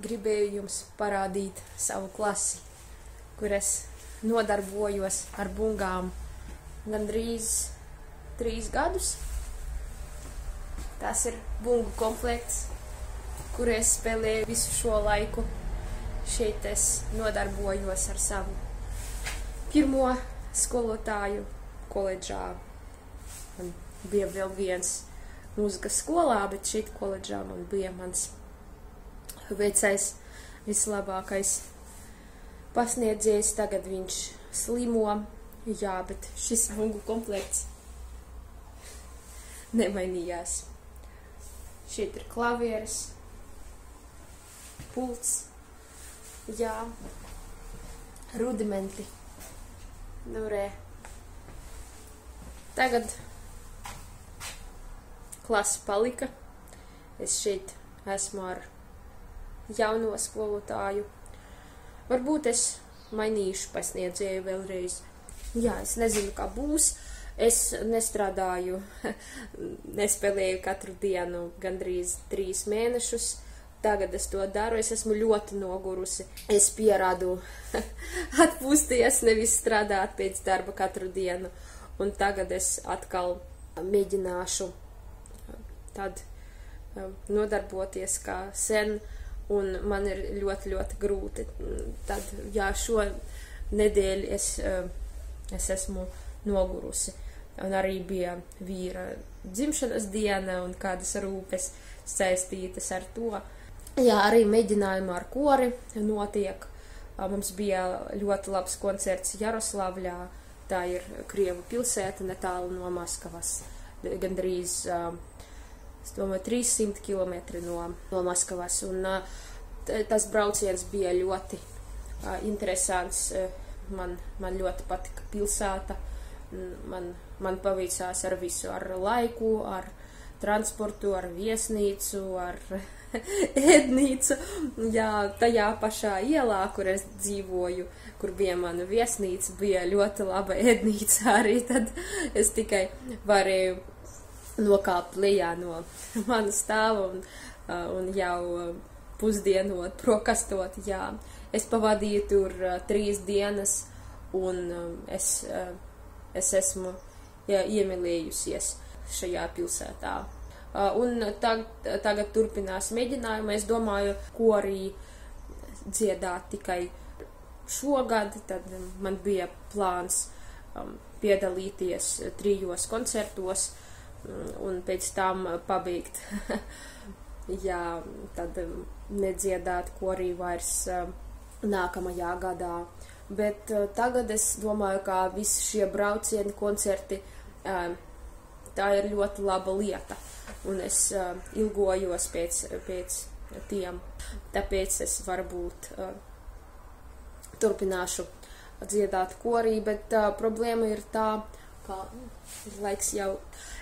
gribēju jums parādīt savu klasi, kur es nodarbojos ar bungām gandrīz 3 gadus. Tas ir bungu komplekts, kur es spēlēju visu šo laiku. Šeit es nodarbojos ar savu pirmo skolotāju koledžā. Man bija vēl viens mūzikas skolā, bet šeit koledžā man bija mans vecais, vislabākais pasniedzējs. Tagad viņš slimo, jā, bet šis bungu komplekts nemainījās. Šeit ir klavieres, pults, jā, rudimenti. Nu, re. Tagad klase palika. Es šeit esmu ar jauno skolotāju. Varbūt es mainīšu pasniedzēju vēlreiz. Jā, es nezinu, kā būs. Es nestrādāju, nespēlēju katru dienu gandrīz 3 mēnešus. Tagad es to daru, es esmu ļoti nogurusi. Es pierādu atpūsties, nevis strādāt pēc darba katru dienu. Un tagad es atkal mēģināšu tad nodarboties kā sen, un man ir ļoti, ļoti grūti. Tad, jā, šo nedēļu es esmu nogurusi. Un arī bija vīra dzimšanas diena un kādas rūpes saistītas ar to. Jā, arī mēģinājumi ar kori notiek. Mums bija ļoti labs koncerts Jaroslavļā. Tā ir Krievu pilsēta netālu no Maskavas. Gandrīz, es domāju, 300 kilometri no Maskavas. Un tas brauciens bija ļoti interesants. Man ļoti patika pilsēta. Man paveicās ar visu, ar laiku, ar transportu, ar viesnīcu, ar ēdnīcu. Jā, tajā pašā ielā, kur es dzīvoju, kur bija mana viesnīca, bija ļoti laba ēdnīca arī. Tad es tikai varēju nokāpt lejā no mana stāva un jau pusdienot, prokastot. Jā, es pavadīju tur 3 dienas un es esmu iemīlējusies šajā pilsētā. Un tagad turpinās mēģinājumi. Es domāju, ko arī dziedāt tikai šogad. Tad man bija plāns piedalīties 3 koncertos un pēc tam pabeigt. Jā, tad nedziedāt, ko arī vairs nākamajā gadā. Bet tagad es domāju, ka visi šie braucieni, koncerti, tā ir ļoti laba lieta. Un es ilgojos pēc tiem. Tāpēc es varbūt turpināšu dziedāt korī, bet problēma ir tā, ka laiks jau.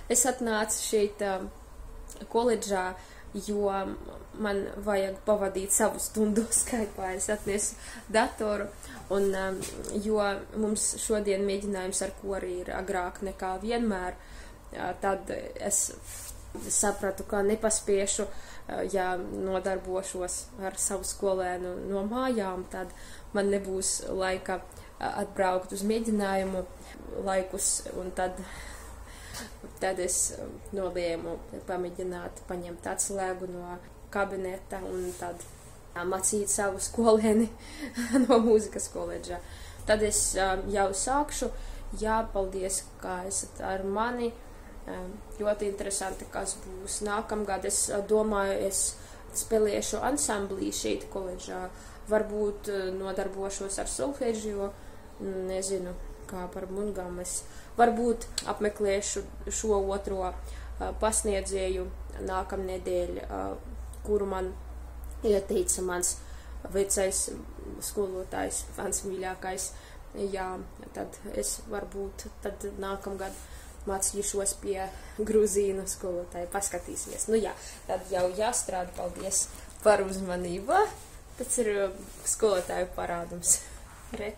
Es atnācu šeit koledžā, jo man vajag pavadīt savu stundu Skype'ā. Es atnesu datoru, un jo mums šodien mēģinājums ar kori ir agrāk nekā vienmēr, tad es sapratu, ka nepaspiešu, ja nodarbošos ar savu skolēnu no mājām, tad man nebūs laika atbraukt uz mēģinājumu laikus, un tad es nolēmu pamēģināt paņemt atslēgu no kabineta un tad mācīt savu skolēni no mūzikas koledžā. Tad es jau sākšu. Jā, paldies, ka esat ar mani. Ļoti interesanti, kas būs nākamgad. Es domāju, es spēlēšu ansamblī šeit koledžā. Varbūt nodarbošos ar solfeģio, nezinu, kā par bungām. Es varbūt apmeklēšu šo otro pasniedzēju nākamnedēļ, kuru man ieteica mans vecais skolotājs, mans mīļākais. Jā, tad es varbūt tad nākamgad mācīšos pie grūzīnu skolotāja. Paskatīsimies. Nu jā, tad jau jāstrādā. Paldies par uzmanību. Tas ir skolotāju parādums. Re.